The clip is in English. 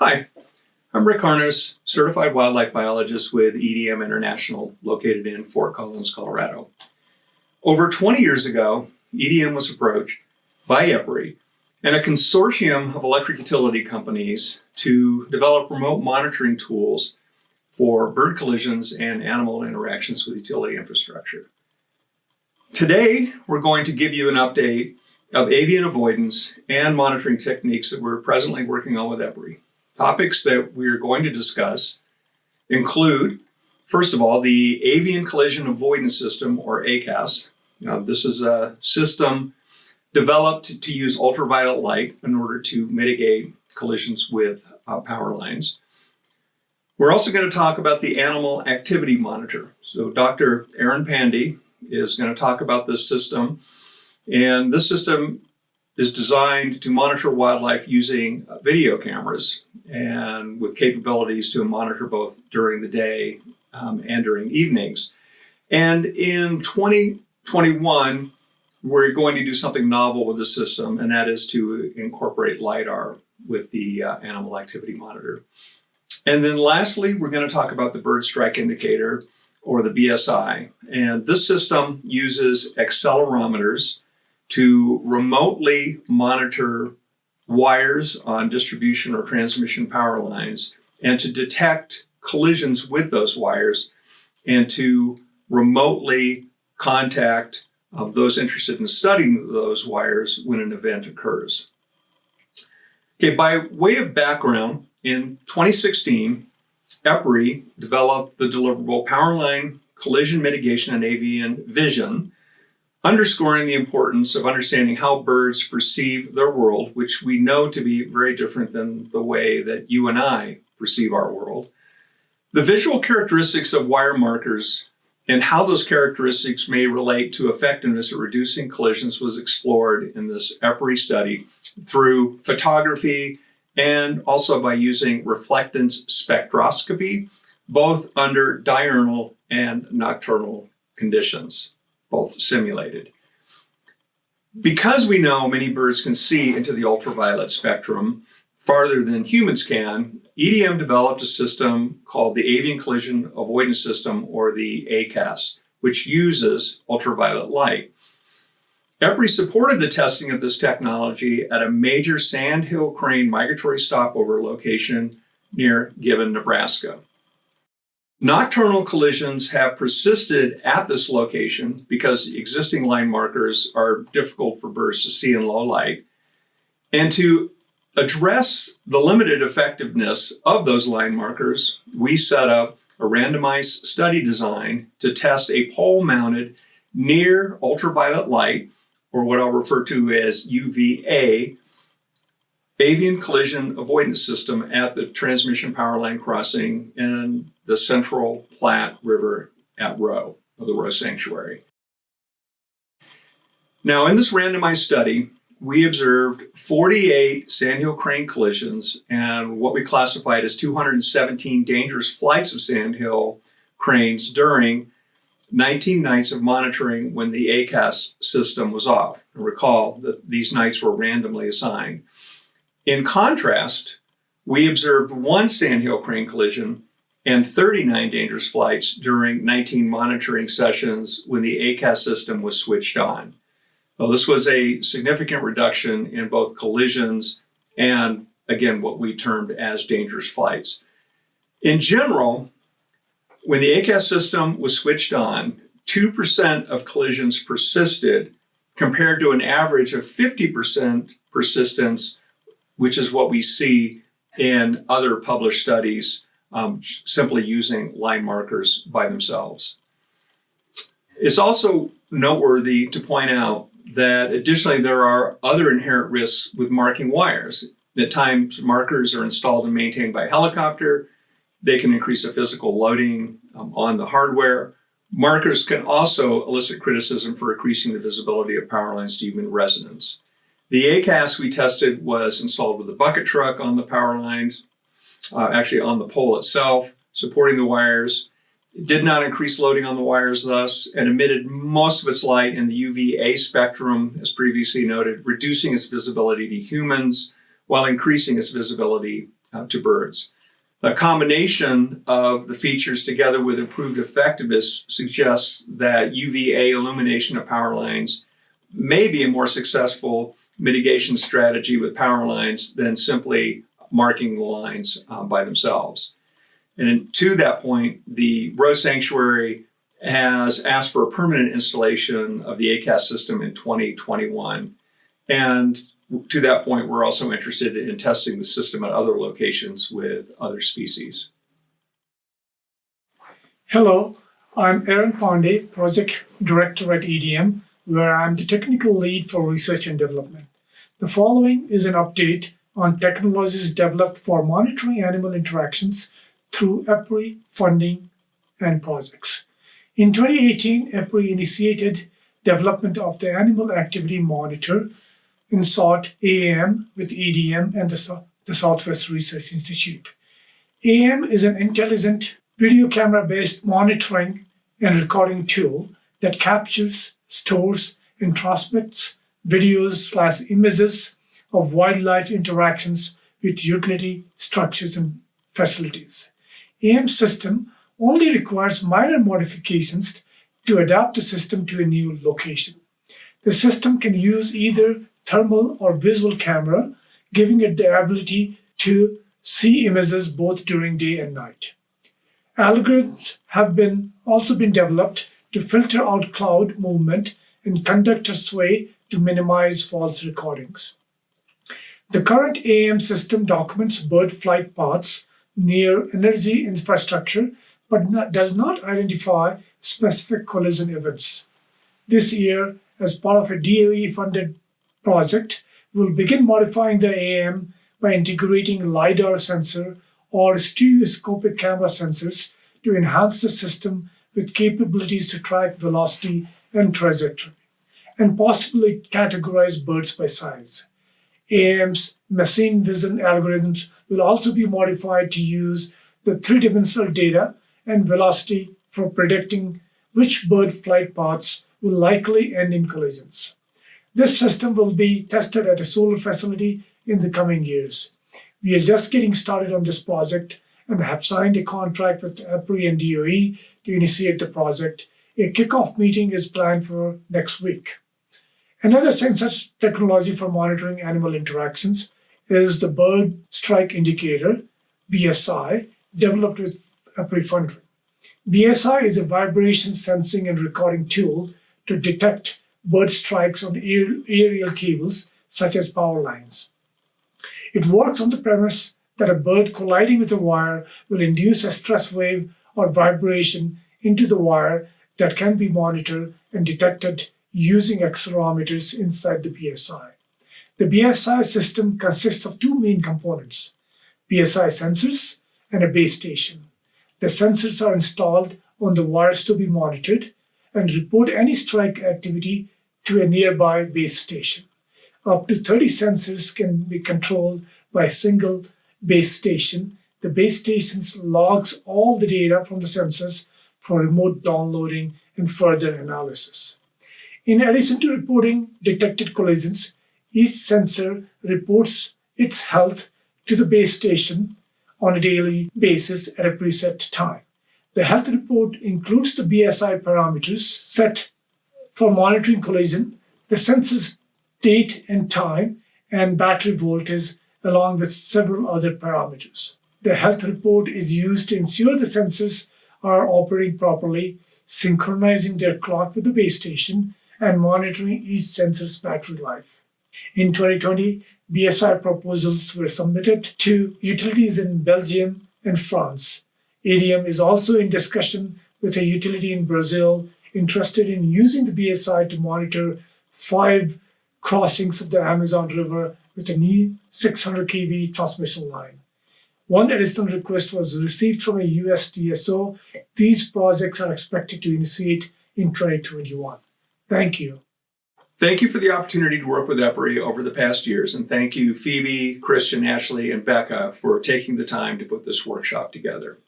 Hi, I'm Rick Harness, certified wildlife biologist with EDM International, located in Fort Collins, Colorado. Over 20 years ago, EDM was approached by EPRI and a consortium of electric utility companies to develop remote monitoring tools for bird collisions and animal interactions with utility infrastructure. Today, we're going to give you an update of avian avoidance and monitoring techniques that we're presently working on with EPRI. Topics that we're going to discuss include, first of all, the Avian Collision Avoidance System, or ACAS. This is a system developed to use ultraviolet light in order to mitigate collisions with power lines. We're also going to talk about the Animal Activity Monitor. So Dr. Arun Pandey is going to talk about this system. And this system is designed to monitor wildlife using video cameras and with capabilities to monitor both during the day and during evenings. And in 2021, we're going to do something novel with the system, and that is to incorporate LiDAR with the Animal Activity Monitor. And then lastly, we're going to talk about the Bird Strike Indicator, or the BSI. And this system uses accelerometers to remotely monitor wires on distribution or transmission power lines and to detect collisions with those wires and to remotely contact those interested in studying those wires when an event occurs. Okay, by way of background, in 2016, EPRI developed the deliverable Power Line Collision Mitigation and Avian Vision, underscoring the importance of understanding how birds perceive their world, which we know to be very different than the way that you and I perceive our world. The visual characteristics of wire markers and how those characteristics may relate to effectiveness at reducing collisions was explored in this EPRI study through photography and also by using reflectance spectroscopy, both under diurnal and nocturnal conditions, both simulated. Because we know many birds can see into the ultraviolet spectrum farther than humans can, EDM developed a system called the Avian Collision Avoidance System, or the ACAS, which uses ultraviolet light. EPRI supported the testing of this technology at a major sandhill crane migratory stopover location near Gibbon, Nebraska. Nocturnal collisions have persisted at this location because existing line markers are difficult for birds to see in low light. And to address the limited effectiveness of those line markers, we set up a randomized study design to test a pole-mounted near ultraviolet light, or what I'll refer to as UVA, avian collision avoidance system at the transmission power line crossing in the Central Platte River at Roe, or the Roe Sanctuary. Now, in this randomized study, we observed 48 sandhill crane collisions and what we classified as 217 dangerous flights of sandhill cranes during 19 nights of monitoring when the ACAS system was off. And recall that these nights were randomly assigned. In contrast, we observed one sandhill crane collision and 39 dangerous flights during 19 monitoring sessions when the ACAS system was switched on. Well, this was a significant reduction in both collisions and, again, what we termed as dangerous flights. In general, when the ACAS system was switched on, 2% of collisions persisted compared to an average of 50% persistence, which is what we see in other published studies simply using line markers by themselves. It's also noteworthy to point out that additionally there are other inherent risks with marking wires. At times, markers are installed and maintained by a helicopter. They can increase the physical loading on the hardware. Markers can also elicit criticism for increasing the visibility of power lines to human residents. The ACAS we tested was installed with a bucket truck on the power lines, actually on the pole itself, supporting the wires. It did not increase loading on the wires thus, and emitted most of its light in the UVA spectrum, as previously noted, reducing its visibility to humans while increasing its visibility to birds. A combination of the features together with improved effectiveness suggests that UVA illumination of power lines may be a more successful mitigation strategy with power lines than simply marking the lines by themselves. And to that point, the Rose Sanctuary has asked for a permanent installation of the ACAS system in 2021. And to that point, we're also interested in testing the system at other locations with other species. Hello, I'm Arun Pandey, Project Director at EDM, where I'm the technical lead for research and development. The following is an update on technologies developed for monitoring animal interactions through EPRI funding and projects. In 2018, EPRI initiated development of the Animal Activity Monitor in SOT AAM with EDM and the Southwest Research Institute. AAM is an intelligent video camera-based monitoring and recording tool that captures, stores, and transmits videos/images of wildlife interactions with utility structures and facilities. AAM's system only requires minor modifications to adapt the system to a new location. The system can use either thermal or visual camera, giving it the ability to see images both during day and night. Algorithms have also been developed to filter out cloud movement and conductor sway to minimize false recordings. The current AAM system documents bird flight paths near energy infrastructure, but does not identify specific collision events. This year, as part of a DOE-funded project, we'll begin modifying the AAM by integrating LiDAR sensor or stereoscopic camera sensors to enhance the system with capabilities to track velocity and trajectory, and possibly categorize birds by size. AAM's machine vision algorithms will also be modified to use the three-dimensional data and velocity for predicting which bird flight paths will likely end in collisions. This system will be tested at a solar facility in the coming years. We are just getting started on this project and have signed a contract with EPRI and DOE to initiate the project. A kickoff meeting is planned for next week. Another sensor technology for monitoring animal interactions is the Bird Strike Indicator, BSI, developed with EPRI funding. BSI is a vibration sensing and recording tool to detect bird strikes on aerial cables, such as power lines. It works on the premise that a bird colliding with a wire will induce a stress wave or vibration into the wire that can be monitored and detected using accelerometers inside the BSI. The BSI system consists of two main components, BSI sensors and a base station. The sensors are installed on the wires to be monitored and report any strike activity to a nearby base station. Up to 30 sensors can be controlled by a single base station. The base station logs all the data from the sensors for remote downloading and further analysis. In addition to reporting detected collisions, each sensor reports its health to the base station on a daily basis at a preset time. The health report includes the BSI parameters set for monitoring collision, the sensor's date and time, and battery voltage, along with several other parameters. The health report is used to ensure the sensors are operating properly, synchronizing their clock with the base station, and monitoring each sensor's battery life. In 2020, BSI proposals were submitted to utilities in Belgium and France. EDM is also in discussion with a utility in Brazil interested in using the BSI to monitor 5 crossings of the Amazon River with a new 600 kV transmission line. One additional request was received from a US DSO. These projects are expected to initiate in 2021. Thank you. Thank you for the opportunity to work with EPRI over the past years, and thank you, Phoebe, Christian, Ashley, and Becca, for taking the time to put this workshop together.